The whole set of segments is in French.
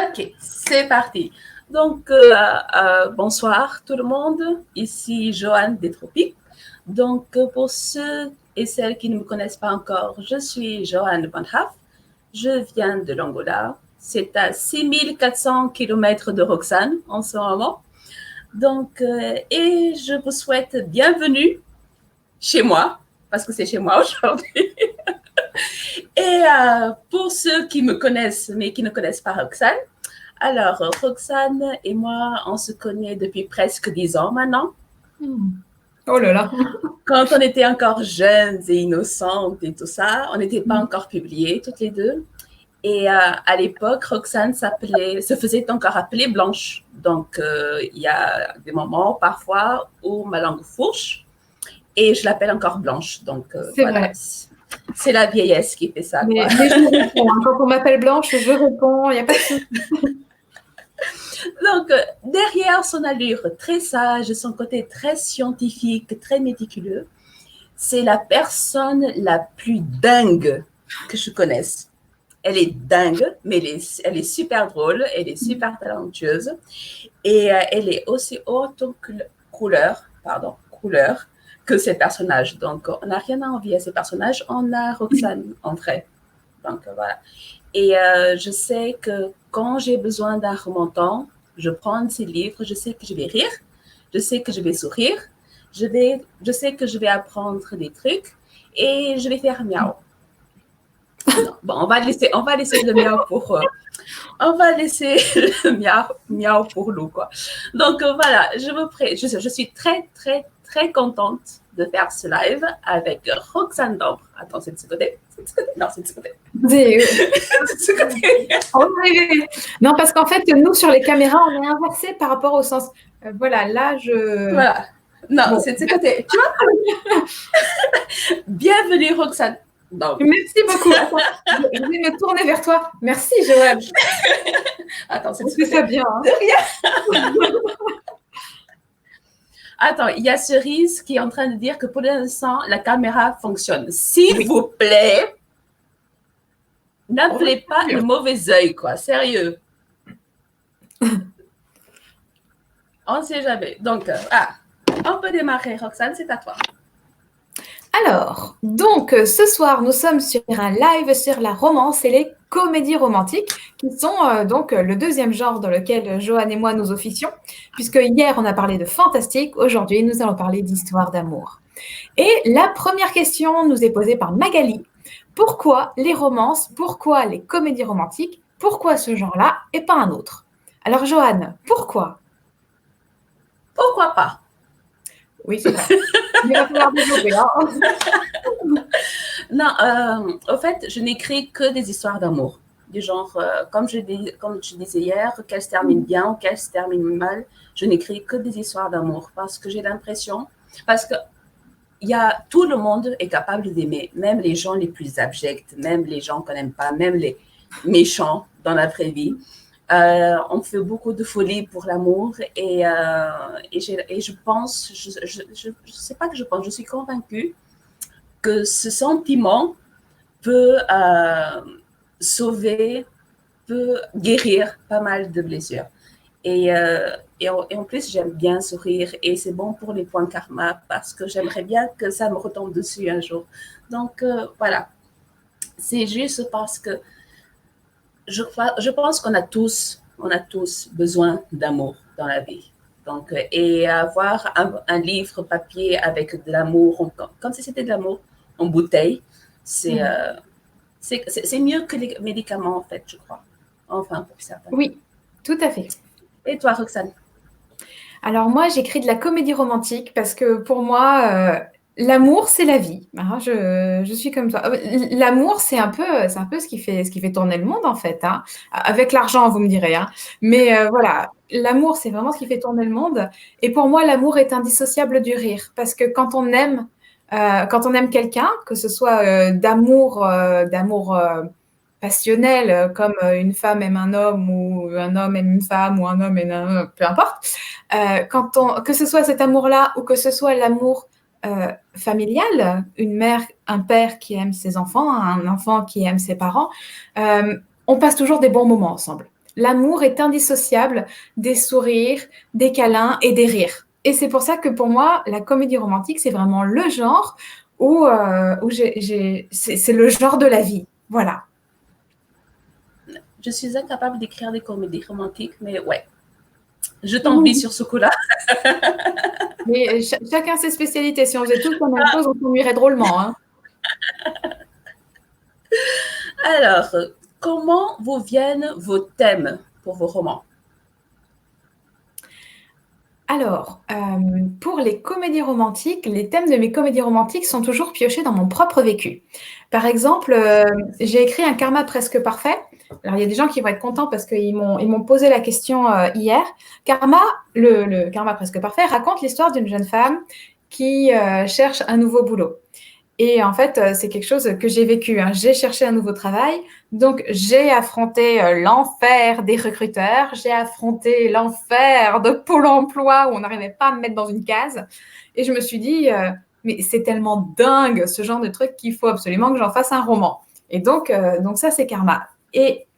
Ok, c'est parti. Donc, bonsoir tout le monde. Ici Joanne des Tropiques. Donc, pour ceux et celles qui ne me connaissent pas encore, je suis Joanne Van Haf. Je viens de l'Angola. C'est à 6400 km de Roxane en ce moment. Donc, et je vous souhaite bienvenue chez moi, parce que c'est chez moi aujourd'hui. Et pour ceux qui me connaissent, mais qui ne connaissent pas Roxane, alors Roxane et moi, on se connaît depuis presque 10 ans maintenant. Oh là là. Quand on était encore jeunes et innocentes et tout ça, on n'était pas encore publiés toutes les deux. Et à l'époque, Roxane se faisait encore appeler Blanche. Donc, il y a des moments parfois où ma langue fourche et je l'appelle encore Blanche. Donc, C'est voilà. vrai. C'est la vieillesse qui fait ça. Mais Quoi. je réponds. Quand on m'appelle Blanche, je réponds. Il n'y a pas de souci. Donc, derrière son allure très sage, son côté très scientifique, très méticuleux, c'est la personne la plus dingue que je connaisse. Elle est dingue, mais elle est super drôle, elle est super talentueuse et elle est aussi haute couleur que ses personnages. Donc, on n'a rien à envier à ces personnages, on a Roxane en vrai. Donc, voilà. Et je sais que quand j'ai besoin d'un remontant, je prends ces livres, je sais que je vais rire, je sais que je vais sourire, je sais que je vais apprendre des trucs et je vais faire miaou. Non, bon, on va laisser le miaou pour, on va laisser le miaou pour Lou, quoi. Donc voilà, je suis très, très, très contente de faire ce live avec Roxane Dambre. Attends, c'est de ce côté? C'est de ce côté? Non, c'est de ce côté. C'est de ce côté. Non, parce qu'en fait, nous, sur les caméras, on est inversé par rapport au sens. Voilà, là, Voilà. Non, bon. C'est de ce côté. Tu vois? Bienvenue, Roxane. Non. Merci beaucoup. Attends, je vais me tourner vers toi. Merci, Joanne. Attends, c'est ça bien. Hein. De rien. Attends, il y a Cerise qui est en train de dire que pour l'instant, la caméra fonctionne. S'il vous plaît, n'appelez pas le mauvais œil, quoi. Sérieux. On ne sait jamais. Donc, on peut démarrer, Roxane, c'est à toi. Alors, donc, ce soir, nous sommes sur un live sur la romance et les comédies romantiques, qui sont donc le deuxième genre dans lequel Joanne et moi nous officions, puisque hier, on a parlé de fantastique, aujourd'hui, nous allons parler d'histoire d'amour. Et la première question nous est posée par Magali. Pourquoi les romances, pourquoi les comédies romantiques, pourquoi ce genre-là et pas un autre? Alors, Joanne, pourquoi? Pourquoi pas? Oui, c'est vrai. Il va falloir développer. Hein. Non, au fait, je n'écris que des histoires d'amour. Du genre, comme je disais hier, qu'elles se terminent bien ou qu'elles se terminent mal, je n'écris que des histoires d'amour parce que j'ai l'impression, parce que tout le monde est capable d'aimer, même les gens les plus abjects, même les gens qu'on n'aime pas, même les méchants dans la vraie vie. On fait beaucoup de folie pour l'amour et je pense, je sais pas que je pense, je suis convaincue que ce sentiment peut sauver, peut guérir pas mal de blessures. Et en plus, j'aime bien sourire et c'est bon pour les points karma parce que j'aimerais bien que ça me retombe dessus un jour. Donc, voilà. C'est juste parce que je pense qu'on a tous besoin d'amour dans la vie. Donc, et avoir un livre papier avec de l'amour, comme si c'était de l'amour en bouteille, c'est mieux que les médicaments, en fait, je crois. Enfin, pour certains. Oui, tout à fait. Et toi, Roxane? Alors moi, j'écris de la comédie romantique parce que pour moi, l'amour, c'est la vie. Hein, je suis comme toi. L'amour, c'est un peu ce qui fait tourner le monde en fait. Hein. Avec l'argent, vous me direz. Hein. Mais voilà, l'amour, c'est vraiment ce qui fait tourner le monde. Et pour moi, l'amour est indissociable du rire parce que quand on aime quelqu'un, que ce soit d'amour passionnel, comme une femme aime un homme ou un homme aime une femme ou un homme aime un homme, peu importe. Que ce soit cet amour-là ou que ce soit l'amour familial, une mère, un père qui aime ses enfants, un enfant qui aime ses parents, on passe toujours des bons moments ensemble. l'amour est indissociable des sourires, des câlins et des rires. Et c'est pour ça que pour moi, la comédie romantique, c'est vraiment le genre où c'est le genre de la vie. Voilà. Je suis incapable d'écrire des comédies romantiques, mais ouais, je t'envie sur ce coup-là. Mais chacun ses spécialités. Si on faisait tous la même chose, on s'ennuierait drôlement. Hein. Alors, comment vous viennent vos thèmes pour vos romans? Alors, pour les comédies romantiques, les thèmes de mes comédies romantiques sont toujours piochés dans mon propre vécu. Par exemple, j'ai écrit un karma presque parfait. Alors, il y a des gens qui vont être contents parce qu'ils m'ont posé la question hier. Karma, le karma presque parfait, raconte l'histoire d'une jeune femme qui cherche un nouveau boulot. Et en fait, c'est quelque chose que j'ai vécu. Hein. J'ai cherché un nouveau travail, donc j'ai affronté l'enfer des recruteurs, j'ai affronté l'enfer de Pôle emploi où on n'arrivait pas à me mettre dans une case. Et je me suis dit, mais c'est tellement dingue ce genre de truc qu'il faut absolument que j'en fasse un roman. Et donc ça, c'est karma. Et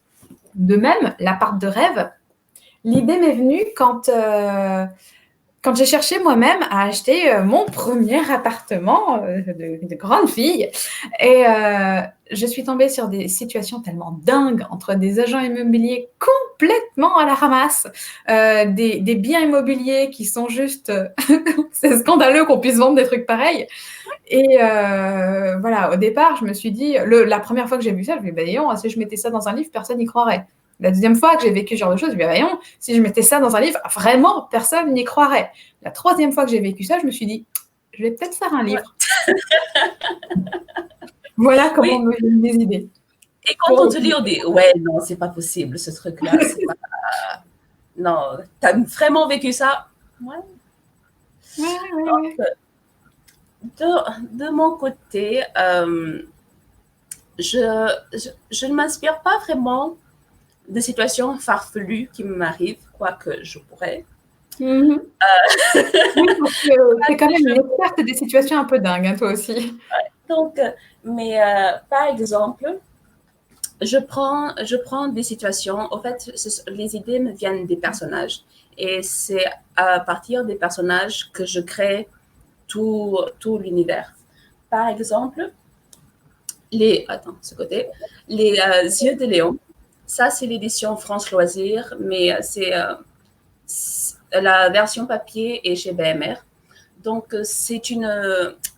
de même, la part de rêve, l'idée m'est venue quand j'ai cherché moi-même à acheter mon premier appartement de grande fille. Et je suis tombée sur des situations tellement dingues entre des agents immobiliers complètement à la ramasse, des biens immobiliers qui sont juste... c'est scandaleux qu'on puisse vendre des trucs pareils. Et voilà, au départ, je me suis dit... la première fois que j'ai vu ça, je me suis dit, bah, si je mettais ça dans un livre, personne n'y croirait. La deuxième fois que j'ai vécu ce genre de choses, je me suis dit, voyons, si je mettais ça dans un livre, vraiment, personne n'y croirait. La troisième fois que j'ai vécu ça, je me suis dit, je vais peut-être faire un livre. Voilà comment me viennent des idées. Et quand on te lit, on dit, ouais, non, c'est pas possible, ce truc-là. C'est pas... Non, t'as vraiment vécu ça? Ouais. Ouais. De mon côté, je ne m'inspire pas vraiment de situations farfelues qui m'arrivent, quoique je pourrais. Oui, parce que t'es quand même une experte des situations un peu dingues, hein, toi aussi. Donc, mais par exemple, je prends des situations, en fait, les idées me viennent des personnages. Et c'est à partir des personnages que je crée tout l'univers. Par exemple, les Yeux de Léon. Ça, c'est l'édition France Loisirs, mais c'est la version papier est chez BMR. Donc, c'est une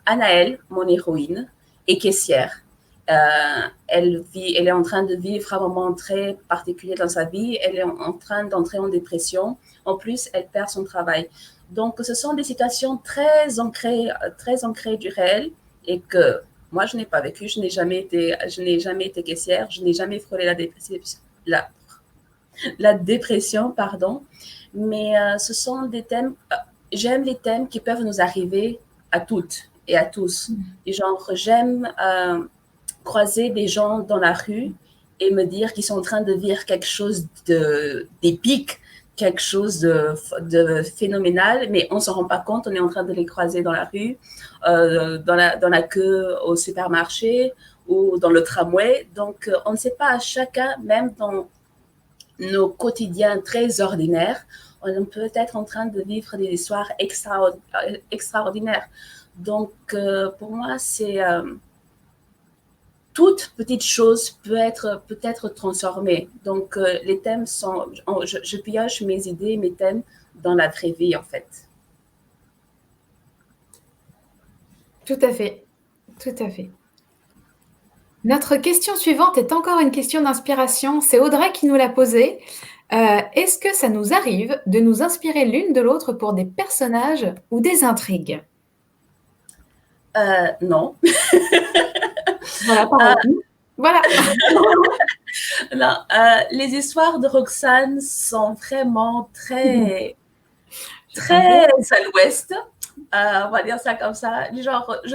Anaëlle, mon héroïne, est caissière. Elle est en train de vivre un moment très particulier dans sa vie. Elle est en train d'entrer en dépression. En plus, elle perd son travail. Donc, ce sont des situations très ancrées du réel et que moi, je n'ai pas vécu. Je n'ai jamais été caissière. Je n'ai jamais frôlé la dépression, pardon. Mais ce sont des thèmes. J'aime les thèmes qui peuvent nous arriver à toutes et à tous. Et genre, j'aime croiser des gens dans la rue et me dire qu'ils sont en train de vivre quelque chose d'épique, quelque chose de phénoménal, mais on ne s'en rend pas compte, on est en train de les croiser dans la rue, dans la queue au supermarché ou dans le tramway. Donc, on ne sait pas, chacun, même dans nos quotidiens très ordinaires, on peut être en train de vivre des histoires extraordinaires. Donc, pour moi, c'est toute petite chose peut être transformée. Donc, les thèmes sont, je pioche mes idées, mes thèmes dans la vraie vie, en fait. Tout à fait. Tout à fait. Notre question suivante est encore une question d'inspiration. C'est Audrey qui nous l'a posée. Est-ce que ça nous arrive de nous inspirer l'une de l'autre pour des personnages ou des intrigues? Non. Voilà, voilà. Non, les histoires de Roxane sont vraiment très à l'ouest. On va dire ça comme ça. Genre, je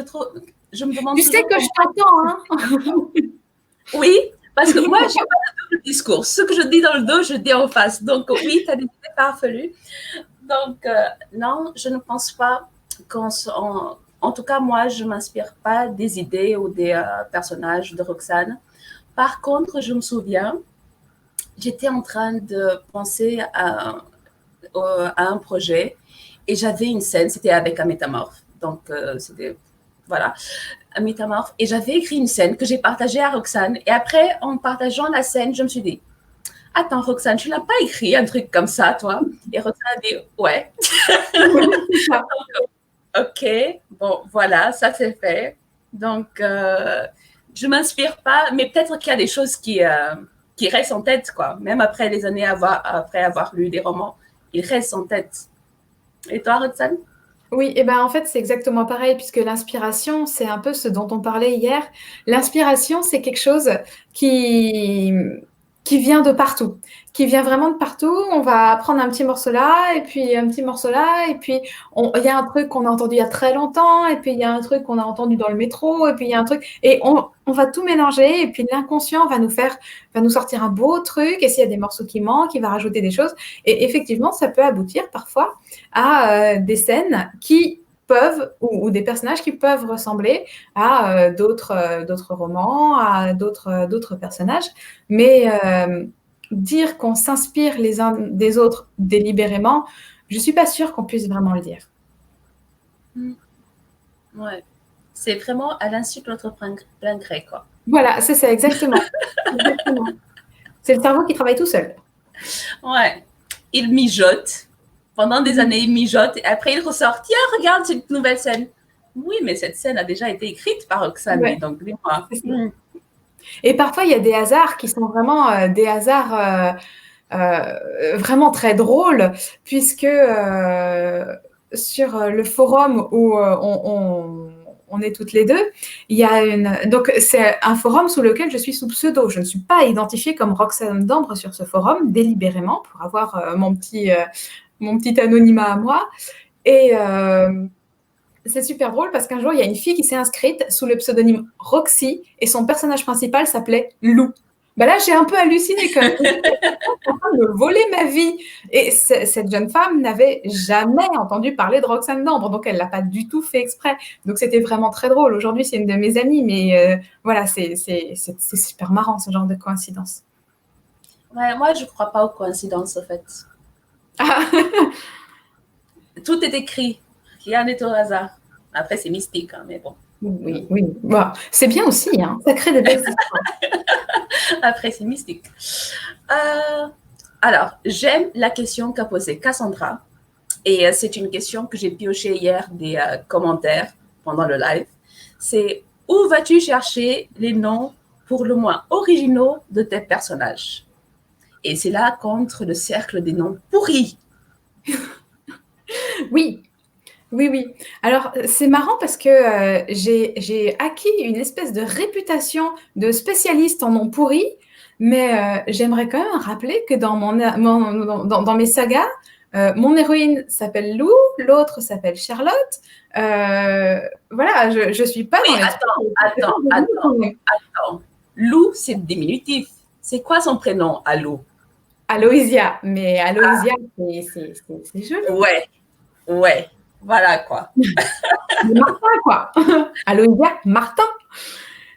me demande. Tu sais que je t'entends, hein? Oui, parce que moi, je n'ai pas de double discours. Ce que je dis dans le dos, je dis en face. Donc, oui, tu as des idées farfelues. Donc, non, je ne pense pas en tout cas, moi, je ne m'inspire pas des idées ou des personnages de Roxane. Par contre, je me souviens j'étais en train de penser à un projet et j'avais une scène, c'était avec un métamorphe. Donc, c'était, voilà, un métamorphe. Et j'avais écrit une scène que j'ai partagée à Roxane. Et après, en partageant la scène, je me suis dit, attends, Roxane, tu l'as pas écrit un truc comme ça, toi? Et Roxane a dit, ouais. Ok, bon, voilà, ça c'est fait. Donc, je m'inspire pas, mais peut-être qu'il y a des choses qui restent en tête, quoi. Même après les années après avoir lu des romans, ils restent en tête. Et toi, Roxane? Oui, et ben en fait, c'est exactement pareil, puisque l'inspiration, c'est un peu ce dont on parlait hier. L'inspiration, c'est quelque chose qui, qui vient de partout, qui vient vraiment de partout. On va prendre un petit morceau là, et puis un petit morceau là, et puis il y a un truc qu'on a entendu il y a très longtemps, et puis il y a un truc qu'on a entendu dans le métro, et puis il y a un truc, et on va tout mélanger, et puis l'inconscient va nous sortir un beau truc, et s'il y a des morceaux qui manquent, il va rajouter des choses. Et effectivement, ça peut aboutir parfois à des scènes qui peuvent, ou des personnages qui peuvent ressembler à d'autres romans, à d'autres personnages. Mais dire qu'on s'inspire les uns des autres délibérément, je ne suis pas sûre qu'on puisse vraiment le dire. Ouais. C'est vraiment à l'insu de notre plein gré, quoi. Voilà, c'est ça, exactement. Exactement. C'est le cerveau qui travaille tout seul. Ouais. Il mijote. Pendant des années, il mijote. Et après, il ressort. Tiens, regarde cette nouvelle scène. Oui, mais cette scène a déjà été écrite par Roxane. Ouais. Donc, dis-moi. Et parfois, il y a des hasards qui sont vraiment des hasards vraiment très drôles, puisque sur le forum où on est toutes les deux, il y a donc c'est un forum sous lequel je suis sous pseudo. Je ne suis pas identifiée comme Roxane d'Ambre sur ce forum délibérément pour avoir mon petit anonymat à moi. Et c'est super drôle parce qu'un jour, il y a une fille qui s'est inscrite sous le pseudonyme Roxy et son personnage principal s'appelait Lou. Ben là, j'ai un peu halluciné quand même. En train de me voler ma vie. Et cette jeune femme n'avait jamais entendu parler de Roxane d'Ambre, donc elle ne l'a pas du tout fait exprès. Donc c'était vraiment très drôle. Aujourd'hui, c'est une de mes amies, mais voilà, c'est super marrant ce genre de coïncidence. Ouais, moi, je ne crois pas aux coïncidences, en fait. Ah. Tout est écrit. Rien n'est au hasard. Après, c'est mystique, hein, mais bon. Oui, oui. Bon, c'est bien aussi, hein. Ça crée des belles histoires. Après, c'est mystique. Alors, j'aime la question qu'a posée Cassandra. Et c'est une question que j'ai piochée hier des commentaires pendant le live. C'est où vas-tu chercher les noms pour le moins originaux de tes personnages? Et c'est là qu'entre le cercle des noms pourris. Oui, oui, oui. Alors, c'est marrant parce que j'ai acquis une espèce de réputation de spécialiste en noms pourris, mais j'aimerais quand même rappeler que dans dans mes sagas, mon héroïne s'appelle Lou, l'autre s'appelle Charlotte. Voilà, je ne suis pas dans les Attends. Lou, c'est diminutif. C'est quoi son prénom à Lou? Aloysia, mais Aloysia, c'est joli. Ouais. Voilà quoi. Martin, quoi. Aloysia, Martin.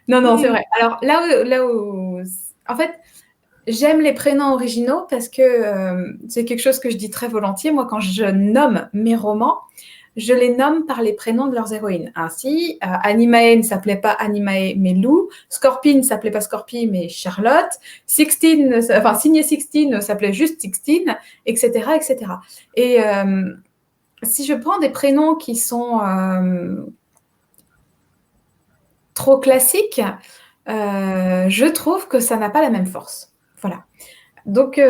Non, c'est vrai. Alors là où, en fait, j'aime les prénoms originaux parce que c'est quelque chose que je dis très volontiers. Moi, quand je nomme mes romans, je les nomme par les prénoms de leurs héroïnes. Ainsi, Animae ne s'appelait pas Animae, mais Lou. Scorpie ne s'appelait pas Scorpie, mais Charlotte. Signé Sixtine s'appelait juste Sixtine, etc., etc. Et si je prends des prénoms qui sont trop classiques, je trouve que ça n'a pas la même force. Voilà. Donc,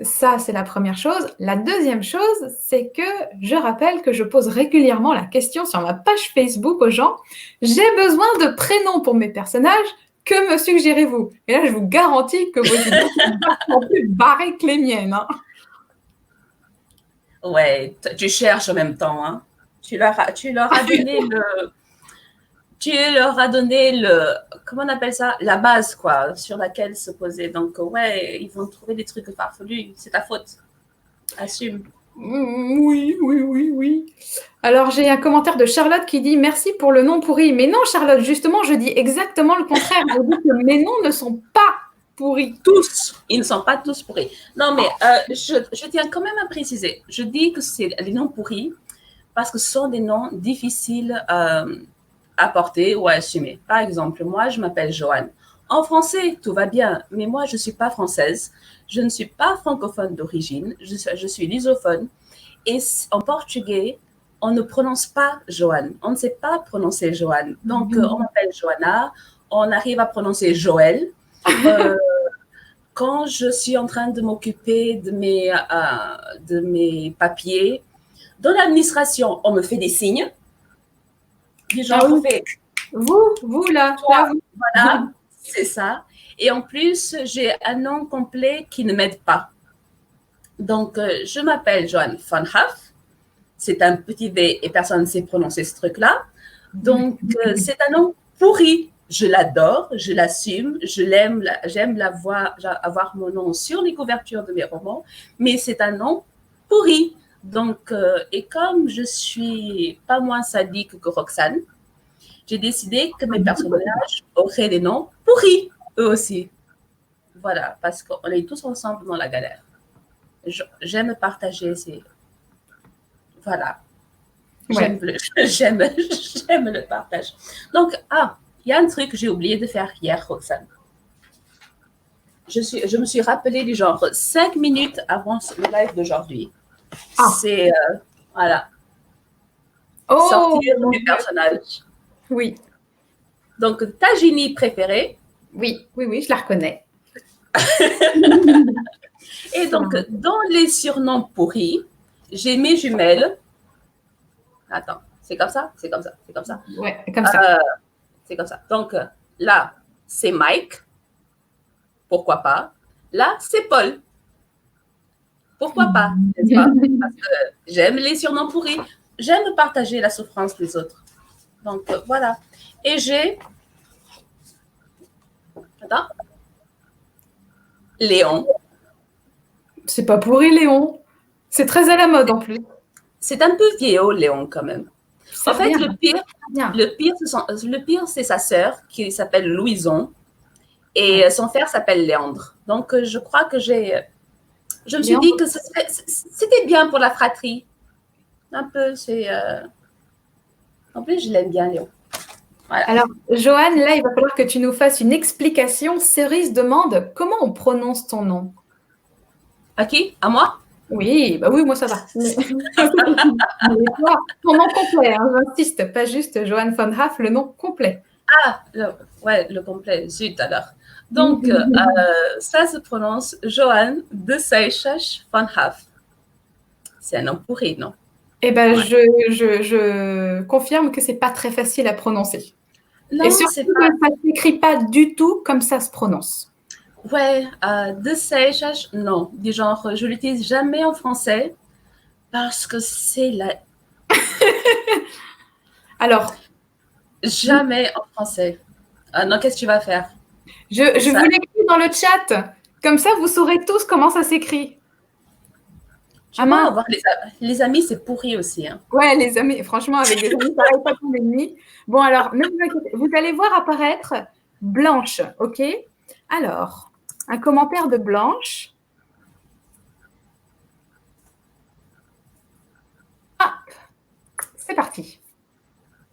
ça, c'est la première chose. La deuxième chose, c'est que je rappelle que je pose régulièrement la question sur ma page Facebook aux gens, j'ai besoin de prénoms pour mes personnages, que me suggérez-vous? Et là, je vous garantis que vos idées sont plus barrées que les miennes. Hein. Ouais, tu cherches en même temps. Hein. Tu leur as donné comment on appelle ça? La base, quoi, sur laquelle se poser. Donc, ouais, ils vont trouver des trucs farfelus. C'est ta faute. Assume. Oui. Alors, j'ai un commentaire de Charlotte qui dit « Merci pour le nom pourri ». Mais non, Charlotte, justement, je dis exactement le contraire. Je dis que mes noms ne sont pas pourris. Tous, ils ne sont pas tous pourris. Non, mais je tiens quand même à préciser. Je dis que c'est les noms pourris parce que ce sont des noms difficiles à porter ou à assumer. Par exemple, moi, je m'appelle Joanne. En français, tout va bien, mais moi, je ne suis pas française. Je ne suis pas francophone d'origine. Je suis lusophone. Et en portugais, on ne prononce pas Joanne. On ne sait pas prononcer Joanne. Donc, on m'appelle Joanna. On arrive à prononcer Joël. Quand je suis en train de m'occuper de mes papiers, dans l'administration, on me fait des signes. Du genre, on fait vous là, toi, vous. voilà, c'est ça. Et en plus, j'ai un nom complet qui ne m'aide pas. Donc, je m'appelle Joanne Van Haff. C'est un petit V et personne ne sait prononcer ce truc-là. Donc, c'est un nom pourri. Je l'adore, je l'assume, j'aime avoir mon nom sur les couvertures de mes romans, mais c'est un nom pourri. Donc, et comme je suis pas moins sadique que Roxane, j'ai décidé que mes personnages auraient des noms pourris, eux aussi. Voilà, parce qu'on est tous ensemble dans la galère. J'aime partager ces... Voilà. J'aime le partage. Donc, il y a un truc que j'ai oublié de faire hier, Roxane. Je me suis rappelé du genre 5 minutes avant le live d'aujourd'hui. C'est, voilà. Sortir du personnage. Oui. Donc, ta génie préférée. Oui, je la reconnais. Et donc, dans les surnoms pourris, j'ai mes jumelles. Attends, c'est comme ça? C'est comme ça. Ouais, comme ça. C'est comme ça. Donc, là, c'est Mike. Pourquoi pas? Là, c'est Paul. Pourquoi pas? N'est-ce pas? Parce que j'aime les surnoms pourris. J'aime partager la souffrance des autres. Donc, voilà. Et j'ai... Attends. Léon. C'est pas pourri, Léon. C'est très à la mode, en plus. C'est un peu vieillot, Léon, quand même. En fait, le pire, c'est sa sœur qui s'appelle Louison et son frère s'appelle Léandre. Donc, je crois que je me suis dit que c'était bien pour la fratrie. Un peu, c'est... En plus, je l'aime bien, Léon. Voilà. Alors, Joanne, là, il va falloir que tu nous fasses une explication. Cerise demande comment on prononce ton nom. À qui? À moi? Oui, bah oui, moi ça va. Mais toi, ton nom complet, hein, j'insiste, pas juste Joanne Van Haff, le nom complet. Le complet, zut alors. Donc, ça se prononce Joanne de Seychelles Van Haff. C'est un nom pourri, non? Eh bien, je confirme que c'est pas très facile à prononcer. Non, et surtout, ça ne s'écrit pas du tout comme ça se prononce. Ouais, de Seychelles, non. Du genre, je l'utilise jamais en français parce que c'est la... Alors, jamais en français. Non, qu'est-ce que tu vas faire? Je vous l'écris dans le chat. Comme ça, vous saurez tous comment ça s'écrit. Avoir les amis, c'est pourri aussi. Hein. Ouais, les amis, franchement, avec des amis, pareil, pas comme ennemis. Bon, alors, ne vous inquiétez, vous allez voir apparaître Blanche, ok? Alors, un commentaire de Blanche. C'est parti.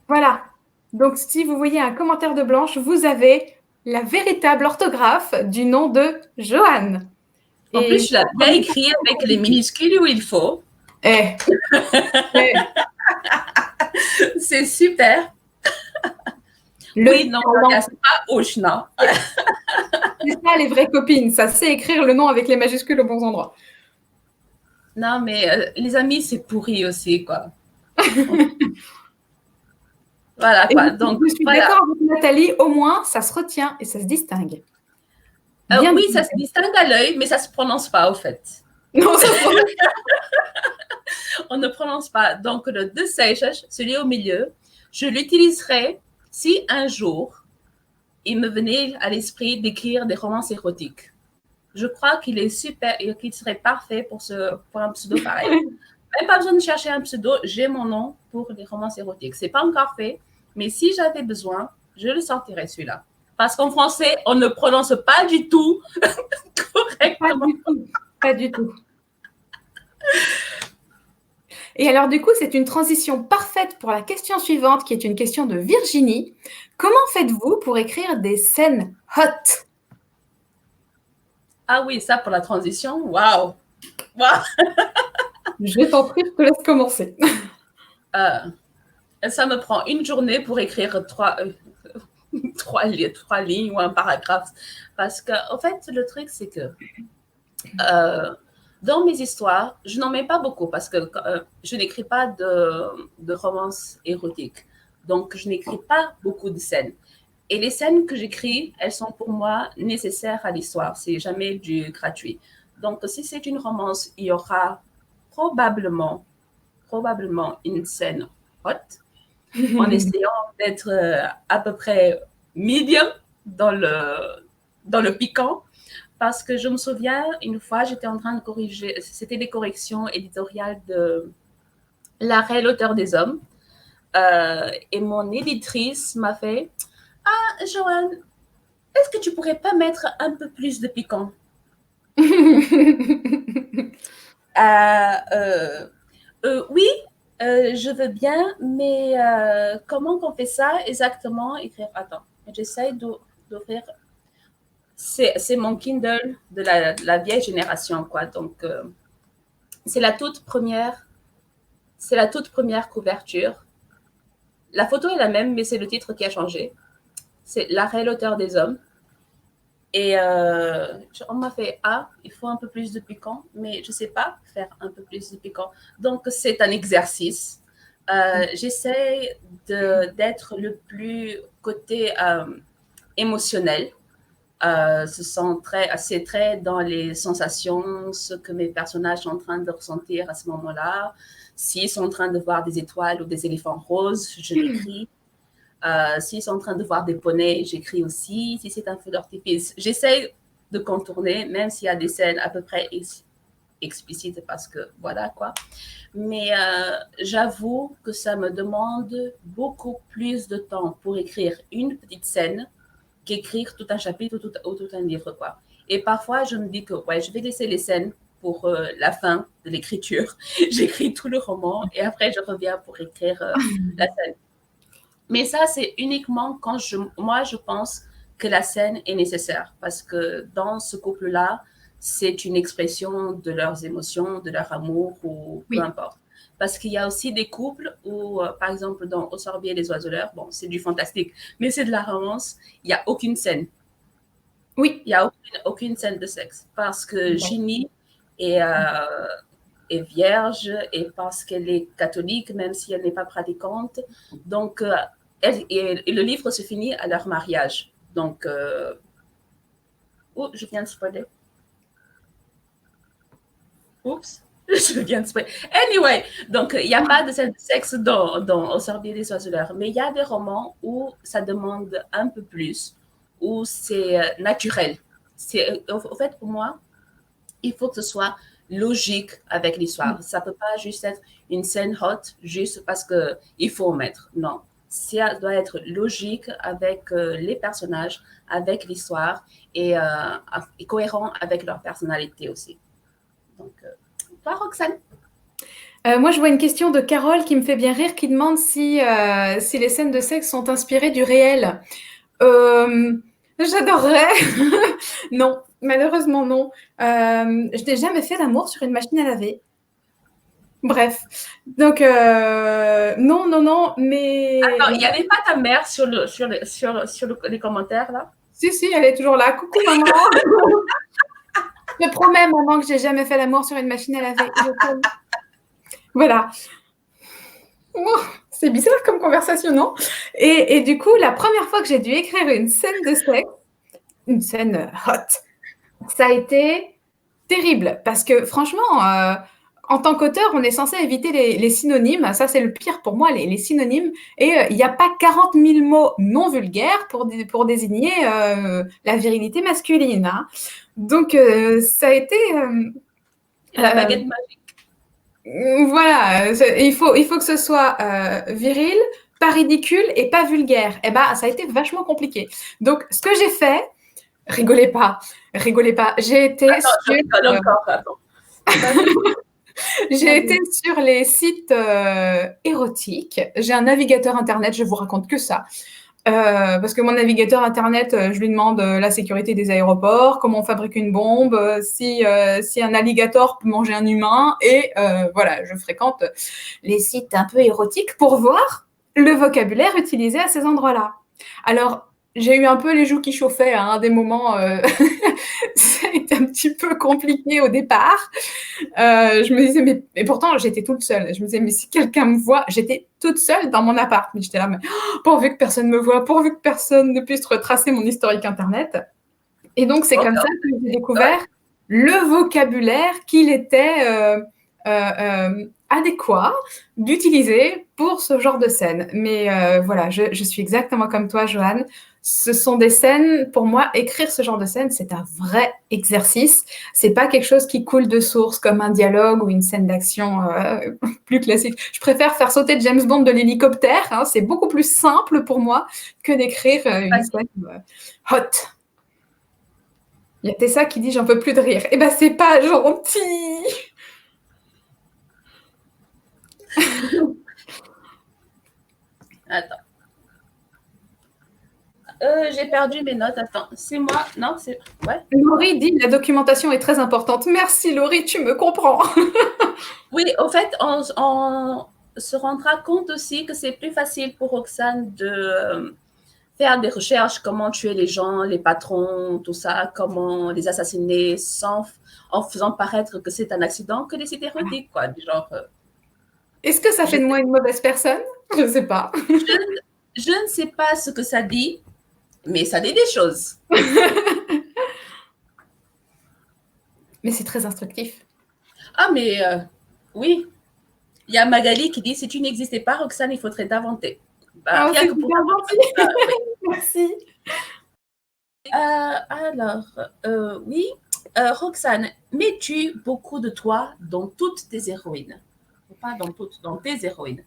Voilà. Donc, si vous voyez un commentaire de Blanche, vous avez la véritable orthographe du nom de Joanne. En plus, je l'ai bien écrit avec les minuscules où il faut. C'est super. Oui, non, c'est pas Oshna. C'est ça, les vraies copines. Ça sait écrire le nom avec les majuscules aux bons endroits. Non, mais les amis, c'est pourri aussi, quoi. Voilà, quoi. Donc, je suis d'accord avec Nathalie, au moins, ça se retient et ça se distingue. Oui, ça se distingue à l'œil, mais ça ne se prononce pas, au fait. Non, ça se prononce On ne prononce pas. Donc, le de Seychelles, celui au milieu, je l'utiliserai si un jour, il me venait à l'esprit d'écrire des romans érotiques. Je crois qu'il est super et qu'il serait parfait pour un pseudo pareil. Même pas besoin de chercher un pseudo, j'ai mon nom pour les romans érotiques. Ce n'est pas encore fait, mais si j'avais besoin, je le sortirais celui-là. Parce qu'en français, on ne prononce pas du tout correctement. Pas du tout. Pas du tout. Et alors, du coup, c'est une transition parfaite pour la question suivante, qui est une question de Virginie. Comment faites-vous pour écrire des scènes hot? Ah oui, ça pour la transition, waouh! Wow. Je t'en prie, je te laisse commencer. Ça me prend une journée pour écrire trois lignes ou un paragraphe. Parce que, en fait, le truc, c'est que dans mes histoires, je n'en mets pas beaucoup parce que je n'écris pas de romance érotique. Donc, je n'écris pas beaucoup de scènes. Et les scènes que j'écris, elles sont pour moi nécessaires à l'histoire. C'est jamais du gratuit. Donc, si c'est une romance, il y aura probablement une scène hot en essayant d'être à peu près medium dans le piquant. Parce que je me souviens, une fois, j'étais en train de corriger, c'était des corrections éditoriales de L'arrêt, l'auteur des hommes. Et mon éditrice m'a fait « Ah, Joanne, est-ce que tu pourrais pas mettre un peu plus de piquant ?» Oui, je veux bien, mais comment qu'on fait ça exactement? Écrire, attends, j'essaie d'ouvrir. C'est mon Kindle de la vieille génération, quoi. Donc, c'est la toute première couverture. La photo est la même, mais c'est le titre qui a changé. C'est L'arrêt, l'auteur des hommes. Et on m'a fait, il faut un peu plus de piquant, mais je ne sais pas faire un peu plus de piquant. Donc, c'est un exercice. J'essaie d'être le plus côté émotionnel. C'est très dans les sensations, ce que mes personnages sont en train de ressentir à ce moment-là. S'ils sont en train de voir des étoiles ou des éléphants roses, je l'écris. S'ils sont en train de voir des poneys, j'écris aussi. Si c'est un feu d'artifice, j'essaie de contourner, même s'il y a des scènes à peu près explicites parce que voilà quoi. Mais j'avoue que ça me demande beaucoup plus de temps pour écrire une petite scène qu'écrire tout un chapitre ou tout un livre, quoi. Et parfois, je me dis que ouais, je vais laisser les scènes pour la fin de l'écriture. J'écris tout le roman et après, je reviens pour écrire la scène. Mais ça, c'est uniquement quand moi, je pense que la scène est nécessaire parce que dans ce couple-là, c'est une expression de leurs émotions, de leur amour ou peu importe. Parce qu'il y a aussi des couples où, par exemple, dans Au sorbier des oiseleurs, bon, c'est du fantastique, mais c'est de la romance, il n'y a aucune scène. Oui. Il n'y a aucune scène de sexe. Parce que Ginny est vierge et parce qu'elle est catholique, même si elle n'est pas pratiquante. Donc, et le livre se finit à leur mariage. Donc, je viens de spoiler. Oups. Je viens de spoiler. Anyway, donc il n'y a pas de scène de sexe dans Au sorbier des oiseleurs, mais il y a des romans où ça demande un peu plus, où c'est naturel. En fait, pour moi, il faut que ce soit logique avec l'histoire. Ça ne peut pas juste être une scène hot juste parce qu'il faut en mettre. Non. Ça doit être logique avec les personnages, avec l'histoire et cohérent avec leur personnalité aussi. Donc, toi, Roxane? Moi, je vois une question de Carole qui me fait bien rire, qui demande si les scènes de sexe sont inspirées du réel. J'adorerais. Non, malheureusement non. Je n'ai jamais fait l'amour sur une machine à laver. Bref, donc non, mais... Attends, il n'y avait pas ta mère sur les commentaires, là? Si, elle est toujours là. Coucou, maman. Je promets, maman, que j'ai jamais fait l'amour sur une machine à laver. Voilà. C'est bizarre comme conversation, non? Et du coup, la première fois que j'ai dû écrire une scène de sexe, une scène hot, ça a été terrible parce que franchement, en tant qu'auteur, on est censé éviter les synonymes. Ça, c'est le pire pour moi, les synonymes. Et il n'y a pas 40 000 mots non vulgaires pour désigner la virilité masculine. Hein. Donc, ça a été... la baguette magique. Voilà, il faut que ce soit viril, pas ridicule et pas vulgaire. Eh ben, ça a été vachement compliqué. Donc, ce que j'ai fait, rigolez pas. J'ai été Attends, je rigole encore. Attends. j'ai été sur les sites érotiques. J'ai un navigateur internet, je vous raconte que ça. Parce que mon navigateur internet, je lui demande la sécurité des aéroports, comment on fabrique une bombe, si un alligator peut manger un humain, et voilà, je fréquente les sites un peu érotiques pour voir le vocabulaire utilisé à ces endroits-là. Alors, j'ai eu un peu les joues qui chauffaient à un des moments. Ça a été un petit peu compliqué au départ. Je me disais, mais et pourtant, j'étais toute seule. Je me disais, mais si quelqu'un me voit, j'étais toute seule dans mon appart. Mais j'étais là, mais pourvu que personne me voit, pourvu que personne ne puisse retracer mon historique Internet. Et donc, c'est comme ça que j'ai découvert le vocabulaire qu'il était adéquat d'utiliser pour ce genre de scène. Mais voilà, je suis exactement comme toi, Joanne. Ce sont des scènes, pour moi, écrire ce genre de scène, c'est un vrai exercice. C'est pas quelque chose qui coule de source comme un dialogue ou une scène d'action plus classique. Je préfère faire sauter James Bond de l'hélicoptère. Hein, c'est beaucoup plus simple pour moi que d'écrire une scène hot. Il y a Tessa qui dit j'en peux plus de rire. Eh ben c'est pas gentil. Attends. J'ai perdu mes notes. Attends, c'est moi. Non, c'est. Ouais. Laurie dit la documentation est très importante. Merci Laurie, tu me comprends. Oui, au fait, on se rendra compte aussi que c'est plus facile pour Roxane de faire des recherches, comment tuer les gens, les patrons, tout ça, comment les assassiner en faisant paraître que c'est un accident, que des sites érotiques, quoi. Du genre. Est-ce que ça fait de moi une mauvaise personne? Je ne sais pas. Je ne sais pas ce que ça dit, mais ça dit des choses. Mais c'est très instructif. Ah, mais oui. Il y a Magali qui dit si tu n'existais pas, Roxane, il faudrait t'inventer. Bah, c'est pour gentil. Oui. Merci. Alors, oui, Roxane, mets-tu beaucoup de toi dans toutes tes héroïnes? Pas dans toutes, dans tes héroïnes.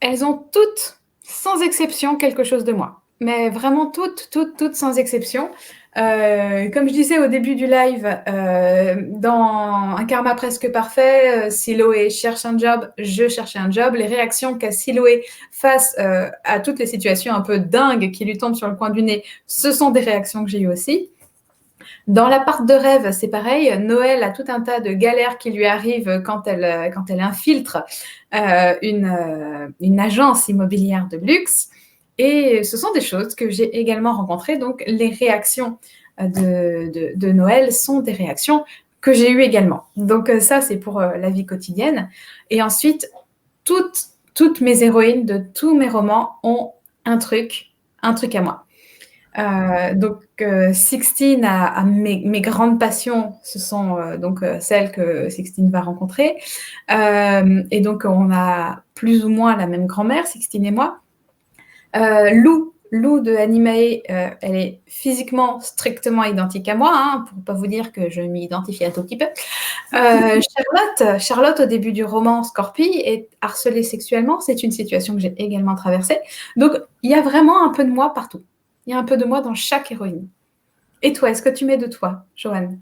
Elles ont toutes, sans exception, quelque chose de moi. Mais vraiment toutes, sans exception. Comme je disais au début du live, dans Un karma presque parfait, Siloé cherche un job, je cherchais un job. Les réactions qu'a Siloé face à toutes les situations un peu dingues qui lui tombent sur le coin du nez, ce sont des réactions que j'ai eues aussi. Dans l'appart de rêve, c'est pareil. Noël a tout un tas de galères qui lui arrivent quand elle infiltre une agence immobilière de luxe. Et ce sont des choses que j'ai également rencontrées. Donc, les réactions de Noël sont des réactions que j'ai eues également. Donc, ça, c'est pour la vie quotidienne. Et ensuite, toutes mes héroïnes de tous mes romans ont un truc à moi. Donc, Sixtine a mes grandes passions, ce sont celles que Sixtine va rencontrer. Et donc, on a plus ou moins la même grand-mère, Sixtine et moi. Lou de Animae, elle est physiquement strictement identique à moi, hein, pour ne pas vous dire que je m'y identifie un tout petit peu. Charlotte, au début du roman Scorpie, est harcelée sexuellement. C'est une situation que j'ai également traversée. Donc, il y a vraiment un peu de moi partout. Il y a un peu de moi dans chaque héroïne. Et toi, est-ce que tu mets de toi, Joanne?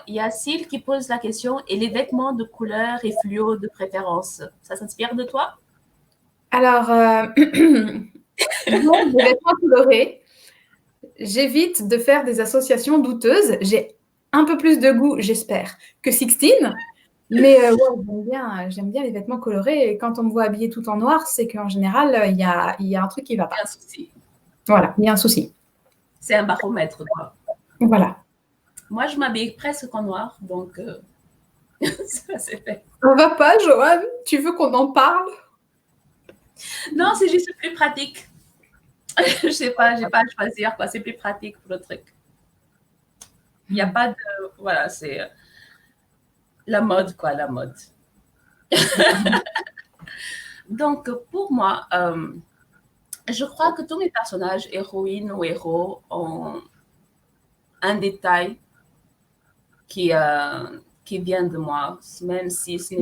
Il y a Syl qui pose la question, et les vêtements de couleur et fluo de préférence, ça s'inspire de toi? Alors, non, les vêtements colorés, j'évite de faire des associations douteuses. J'ai un peu plus de goût, j'espère, que Sixtine. Mais ouais, j'aime bien les vêtements colorés. Et quand on me voit habillée tout en noir, c'est qu'en général, il y a un truc qui ne va pas. Il y a un souci. Voilà, il y a un souci. C'est un baromètre, quoi. Voilà. Moi, je m'habille presque en noir, donc ça c'est fait. Ça va pas, Joanne? Tu veux qu'on en parle? Non, c'est juste plus pratique. Je sais pas, j'ai pas à choisir, quoi. C'est plus pratique pour le truc. Il n'y a pas de... Voilà, c'est la mode, quoi, la mode. Donc, pour moi, je crois que tous mes personnages, héroïnes ou héros, ont un détail qui vient de moi, même si ce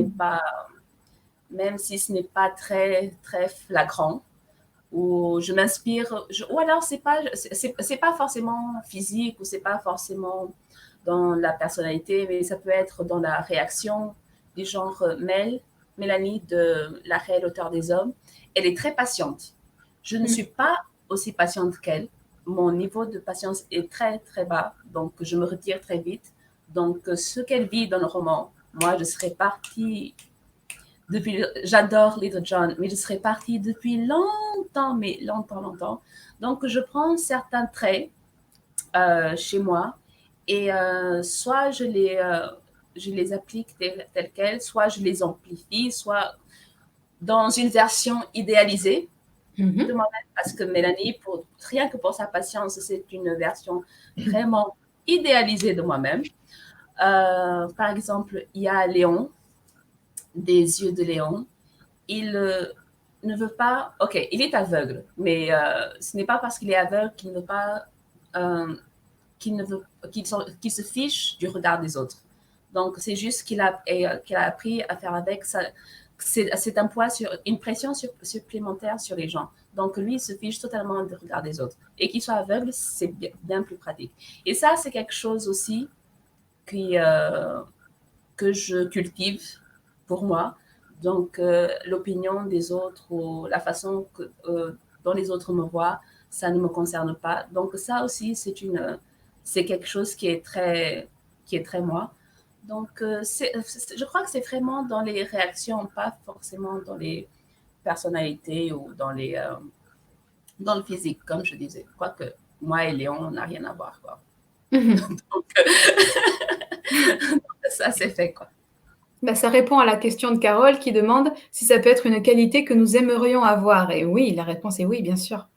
n'est pas très, très flagrant. ou je m'inspire, ou alors c'est pas forcément physique ou c'est pas forcément dans la personnalité, mais ça peut être dans la réaction du genre Mélanie de La réelle hauteur des hommes. Elle est très patiente. Je ne suis pas aussi patiente qu'elle. Mon niveau de patience est très, très bas, donc je me retire très vite. Donc, ce qu'elle vit dans le roman, moi, je serais partie depuis. J'adore Little John, mais je serais partie depuis longtemps, mais longtemps, longtemps. Donc, je prends certains traits chez moi et soit je les applique tels quels, soit je les amplifie, soit dans une version idéalisée de moi-même, parce que Mélanie, rien que pour sa patience, c'est une version vraiment idéalisée de moi-même. Par exemple, il y a Léon, des yeux de Léon. Il ne veut pas. Ok, il est aveugle, mais ce n'est pas parce qu'il est aveugle qu'il ne veut pas. Qu'il ne veut, qu'il se fiche du regard des autres. Donc, c'est juste qu'il a appris à faire avec ça. C'est un poids une pression supplémentaire sur les gens. Donc, lui, il se fiche totalement du regard des autres. Et qu'il soit aveugle, c'est bien plus pratique. Et ça, c'est quelque chose aussi que je cultive pour moi. Donc, l'opinion des autres ou la façon dont les autres me voient, ça ne me concerne pas. Donc, ça aussi, c'est quelque chose qui est très moi. Donc, je crois que c'est vraiment dans les réactions, pas forcément dans les personnalités ou dans le physique, comme je disais. Quoique, moi et Léon, on n'a rien à voir, quoi. Donc, ça, c'est fait, quoi. Bah, ça répond à la question de Carole qui demande si ça peut être une qualité que nous aimerions avoir. Et oui, la réponse est oui, bien sûr.